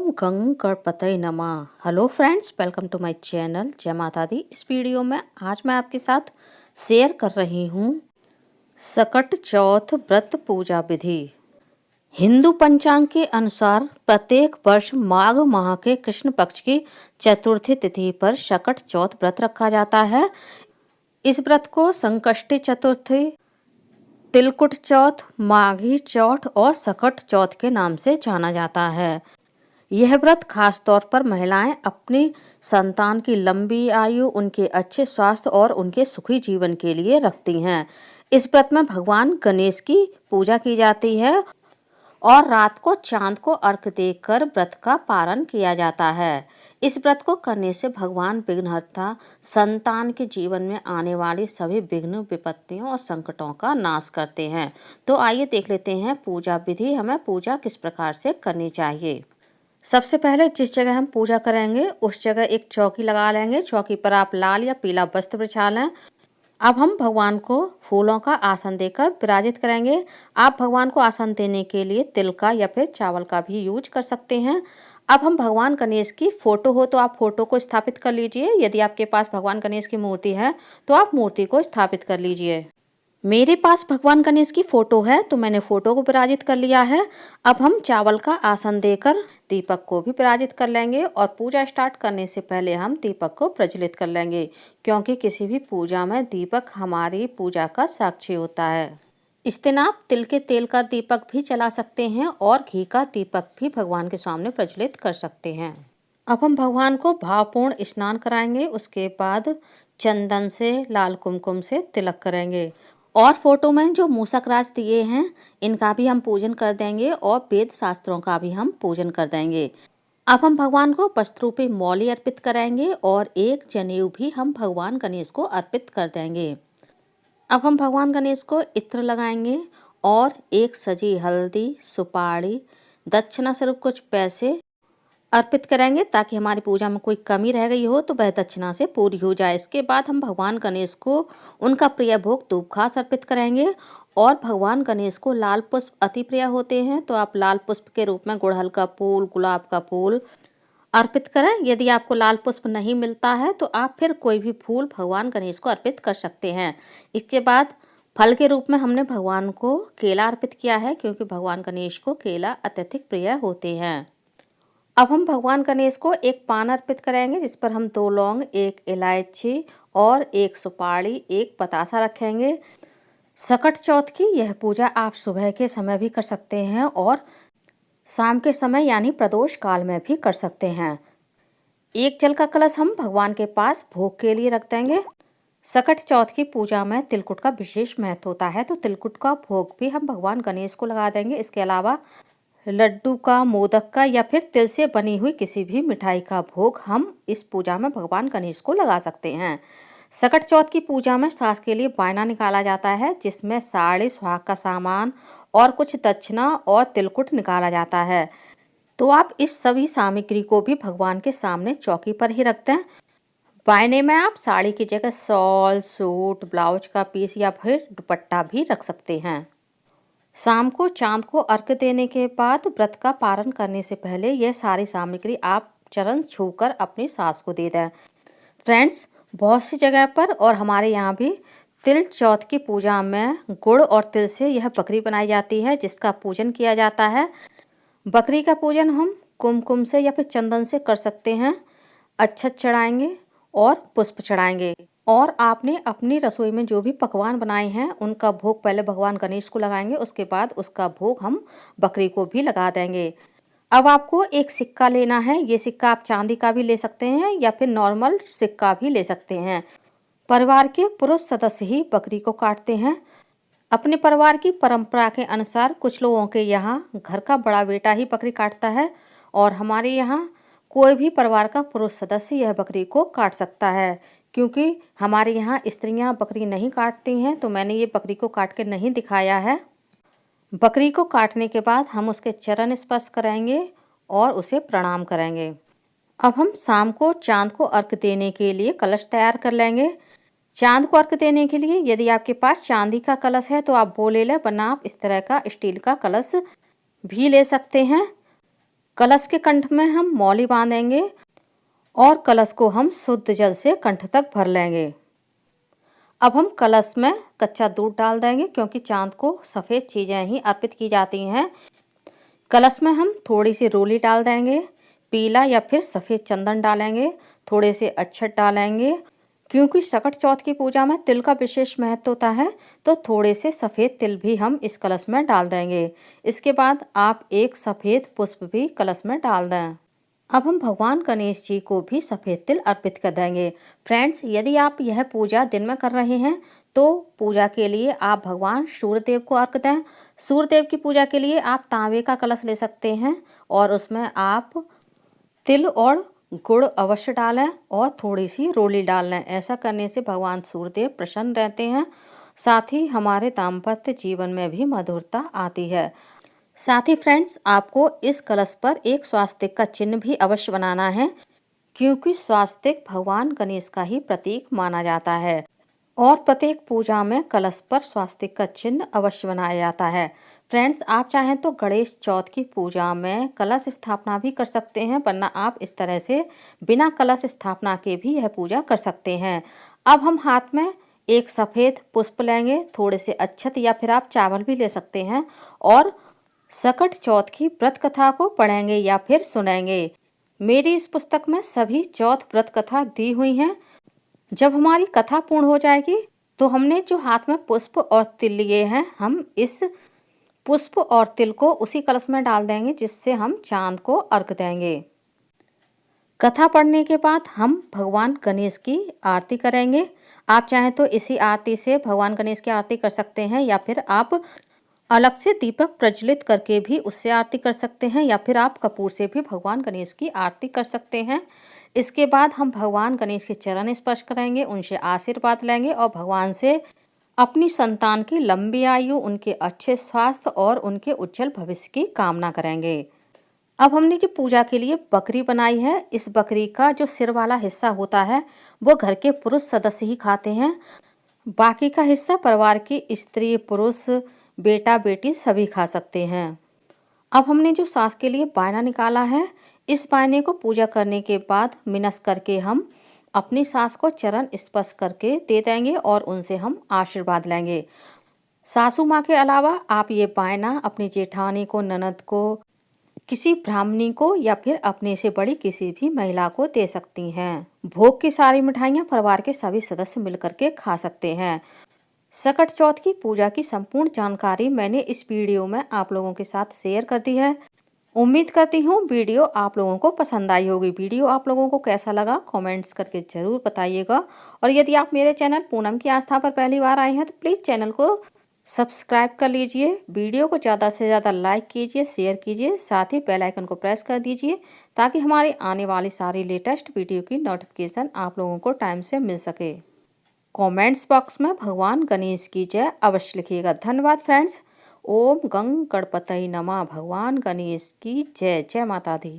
ओम गंग गणपतये नमः। Hello friends, welcome to my channel. जय माता दी। इस वीडियो में आज मैं आपके साथ शेयर कर रही हूँ सकट चौथ व्रत पूजा विधि। हिंदू पंचांग के अनुसार प्रत्येक वर्ष माघ माह के कृष्ण पक्ष की चतुर्थी तिथि पर सकट चौथ व्रत रखा जाता है। इस व्रत को संकष्टी चतुर्थी, तिलकुट चौथ, माघी चौथ और सकट चौथ के नाम से जाना जाता है। यह व्रत खास तौर पर महिलाएं अपनी संतान की लंबी आयु, उनके अच्छे स्वास्थ्य और उनके सुखी जीवन के लिए रखती हैं। इस व्रत में भगवान गणेश की पूजा की जाती है और रात को चांद को अर्घ्य देकर व्रत का पारण किया जाता है। इस व्रत को करने से भगवान विघ्नहर्ता संतान के जीवन में आने वाली सभी विघ्न, विपत्तियों और संकटों का नाश करते हैं। तो आइए देख लेते हैं पूजा विधि। हमें पूजा किस प्रकार से करनी चाहिए। सबसे पहले जिस जगह हम पूजा करेंगे उस जगह एक चौकी लगा लेंगे। चौकी पर आप लाल या पीला वस्त्र बिछा लें। अब हम भगवान को फूलों का आसन देकर विराजित करेंगे। आप भगवान को आसन देने के लिए तिल का या फिर चावल का भी यूज कर सकते हैं। अब हम भगवान गणेश की फोटो हो तो आप फोटो को स्थापित कर लीजिए। यदि आपके पास भगवान गणेश की मूर्ति है तो आप मूर्ति को स्थापित कर लीजिए। मेरे पास भगवान गणेश की फोटो है तो मैंने फोटो को विराजित कर लिया है। अब हम चावल का आसन देकर दीपक को भी विराजित कर लेंगे और पूजा स्टार्ट करने से पहले हम दीपक को प्रज्वलित कर लेंगे, क्योंकि किसी भी पूजा में दीपक हमारी पूजा का साक्षी होता है। इस दिन आप तिल के तेल का दीपक भी जला सकते हैं और घी का दीपक भी भगवान के सामने प्रज्वलित कर सकते हैं। अब हम भगवान को भावपूर्ण स्नान कराएंगे। उसके बाद चंदन से, लाल कुमकुम से तिलक करेंगे और फोटो में जो मूषक राज दिए हैं इनका भी हम पूजन कर देंगे और वेद शास्त्रों का भी हम पूजन कर देंगे। अब हम भगवान को वस्त्र रूपी मौली अर्पित कराएंगे और एक जनेऊ भी हम भगवान गणेश को अर्पित कर देंगे। अब हम भगवान गणेश को इत्र लगाएंगे और एक सजी हल्दी, सुपारी, दक्षिणा स्वरूप कुछ पैसे अर्पित करेंगे, ताकि हमारी पूजा में कोई कमी रह गई हो तो वह दक्षिणा से पूरी हो जाए। इसके बाद हम भगवान गणेश को उनका प्रिय भोग धूप घास अर्पित करेंगे और भगवान गणेश को लाल पुष्प अति प्रिय होते हैं तो आप लाल पुष्प के रूप में गुड़हल का फूल, गुलाब का फूल अर्पित करें। यदि आपको लाल पुष्प नहीं मिलता है तो आप फिर कोई भी फूल भगवान गणेश को अर्पित कर सकते हैं। इसके बाद फल के रूप में हमने भगवान को केला अर्पित किया है, क्योंकि भगवान गणेश को केला अत्यधिक प्रिय होते हैं। अब हम भगवान गणेश को एक पान अर्पित करेंगे, जिस पर हम 2 लौंग, 1 इलायची और 1 सुपारी, 1 पतासा रखेंगे। सकट चौथ की यह पूजा आप सुबह के समय भी कर सकते हैं और शाम के समय यानी प्रदोष काल में भी कर सकते हैं। एक जल का कलश हम भगवान के पास भोग के लिए रख देंगे। सकट चौथ की पूजा में तिलकुट का विशेष महत्व होता है तो तिलकुट का भोग भी हम भगवान गणेश को लगा देंगे। इसके अलावा लड्डू का, मोदक का या फिर तिल से बनी हुई किसी भी मिठाई का भोग हम इस पूजा में भगवान गणेश को लगा सकते हैं। सकट चौथ की पूजा में सास के लिए बायना निकाला जाता है, जिसमें साड़ी, सुहाग का सामान और कुछ दक्षिणा और तिलकुट निकाला जाता है। तो आप इस सभी सामग्री को भी भगवान के सामने चौकी पर ही रखते हैं। बायने में आप साड़ी की जगह शॉल, सूट, ब्लाउज का पीस या फिर दुपट्टा भी रख सकते हैं। शाम को चांद को अर्घ्य देने के बाद व्रत का पारण करने से पहले यह सारी सामग्री आप चरण छूकर अपनी सास को दे दें। फ्रेंड्स, बहुत सी जगह पर और हमारे यहाँ भी तिल चौथ की पूजा में गुड़ और तिल से यह बकरी बनाई जाती है, जिसका पूजन किया जाता है। बकरी का पूजन हम कुमकुम से या फिर चंदन से कर सकते हैं। अक्षत चढ़ाएंगे और पुष्प चढ़ाएंगे और आपने अपनी रसोई में जो भी पकवान बनाए हैं उनका भोग पहले भगवान गणेश को लगाएंगे, उसके बाद उसका भोग हम बकरी को भी लगा देंगे। अब आपको एक सिक्का लेना है। ये सिक्का आप चांदी का भी ले सकते हैं या फिर नॉर्मल सिक्का भी ले सकते हैं। परिवार के पुरुष सदस्य ही बकरी को काटते हैं। अपने परिवार की परंपरा के अनुसार कुछ लोगों के यहाँ घर का बड़ा बेटा ही बकरी काटता है और हमारे यहाँ कोई भी परिवार का पुरुष सदस्य यह बकरी को काट सकता है। क्योंकि हमारे यहाँ स्त्रियाँ बकरी नहीं काटती हैं तो मैंने ये बकरी को काट के नहीं दिखाया है। बकरी को काटने के बाद हम उसके चरण स्पर्श करेंगे और उसे प्रणाम करेंगे। अब हम शाम को चांद को अर्घ्य देने के लिए कलश तैयार कर लेंगे। चांद को अर्घ्य देने के लिए यदि आपके पास चांदी का कलश है तो आप वो ले लें, वरना आप इस तरह का स्टील का कलश भी ले सकते हैं। कलश के कंठ में हम मौली बांधेंगे और कलश को हम शुद्ध जल से कंठ तक भर लेंगे। अब हम कलश में कच्चा दूध डाल देंगे, क्योंकि चांद को सफ़ेद चीज़ें ही अर्पित की जाती हैं। कलश में हम थोड़ी सी रोली डाल देंगे, पीला या फिर सफ़ेद चंदन डालेंगे, थोड़े से अक्षत डालेंगे। क्योंकि सकट चौथ की पूजा में तिल का विशेष महत्व होता है, तो थोड़े से सफ़ेद तिल भी हम इस कलश में डाल देंगे। इसके बाद आप एक सफ़ेद पुष्प भी कलश में डाल दें। अब हम भगवान गणेश जी को भी सफ़ेद तिल अर्पित कर देंगे। फ्रेंड्स, यदि आप यह पूजा दिन में कर रहे हैं तो पूजा के लिए आप भगवान सूर्यदेव को अर्घ दें। सूर्यदेव की पूजा के लिए आप तांबे का कलश ले सकते हैं और उसमें आप तिल और गुड़ अवश्य डालें और थोड़ी सी रोली डाल लें। ऐसा करने से भगवान सूर्यदेव प्रसन्न रहते हैं, साथ ही हमारे दाम्पत्य जीवन में भी मधुरता आती है। साथ ही फ्रेंड्स, आपको इस कलश पर एक स्वास्तिक का चिन्ह भी अवश्य बनाना है, क्योंकि स्वास्तिक भगवान गणेश का ही प्रतीक माना जाता है और प्रत्येक पूजा में कलश पर स्वास्तिक का चिन्ह अवश्य बनाया जाता है। फ्रेंड्स, आप चाहें तो गणेश चौथ की पूजा में कलश स्थापना भी कर सकते हैं, वरना आप इस तरह से बिना कलश स्थापना के भी यह पूजा कर सकते हैं। अब हम हाथ में एक सफ़ेद पुष्प लेंगे, थोड़े से अक्षत या फिर आप चावल भी ले सकते हैं और सकट चौथ की व्रत कथा को पढ़ेंगे या फिर सुनेंगे। मेरी इस पुस्तक में सभी चौथ व्रत कथा दी हुई हैं। जब हमारी कथा पूर्ण हो जाएगी तो हमने जो हाथ में पुष्प और तिल लिए हैं, हम इस पुष्प और तिल को उसी कलश में डाल देंगे जिससे हम चांद को अर्घ देंगे। कथा पढ़ने के बाद हम भगवान गणेश की आरती करेंगे। आप चाहें तो इसी आरती से भगवान गणेश की आरती कर सकते हैं, या फिर आप अलग से दीपक प्रज्वलित करके भी उससे आरती कर सकते हैं, या फिर आप कपूर से भी भगवान गणेश की आरती कर सकते हैं। इसके बाद हम भगवान गणेश के चरण स्पर्श करेंगे, उनसे आशीर्वाद लेंगे और भगवान से अपनी संतान की लंबी आयु, उनके अच्छे स्वास्थ्य और उनके उज्जवल भविष्य की कामना करेंगे। अब हमने जो पूजा के लिए बकरी बनाई है, इस बकरी का जो सिर वाला हिस्सा होता है वो घर के पुरुष सदस्य ही खाते हैं। बाकी का हिस्सा परिवार की स्त्री, पुरुष, बेटा, बेटी सभी खा सकते हैं। अब हमने जो सास के लिए बायना निकाला है, इस बायने को पूजा करने के बाद मिनस करके हम अपनी सास को चरण स्पर्श करके दे देंगे और उनसे हम आशीर्वाद लेंगे। सासू माँ के अलावा आप ये बायना अपनी जेठानी को, ननद को, किसी ब्राह्मणी को या फिर अपने से बड़ी किसी भी महिला को दे सकती हैं। भोग की सारी मिठाइयाँ परिवार के सभी सदस्य मिलकर के खा सकते हैं। सकट चौथ की पूजा की संपूर्ण जानकारी मैंने इस वीडियो में आप लोगों के साथ शेयर कर दी है। उम्मीद करती हूँ वीडियो आप लोगों को पसंद आई होगी। वीडियो आप लोगों को कैसा लगा कमेंट्स करके ज़रूर बताइएगा। और यदि आप मेरे चैनल पूनम की आस्था पर पहली बार आए हैं तो प्लीज़ चैनल को सब्सक्राइब कर लीजिए। वीडियो को ज़्यादा से ज़्यादा लाइक कीजिए, शेयर कीजिए, साथ ही बेल आइकन को प्रेस कर दीजिए ताकि हमारी आने वाली सारी लेटेस्ट वीडियो की नोटिफिकेशन आप लोगों को टाइम से मिल सके। कमेंट्स बॉक्स में भगवान गणेश की जय अवश्य लिखिएगा। धन्यवाद फ्रेंड्स। ओम गंग गणपतये नमः। भगवान गणेश की जय। जय माता दी।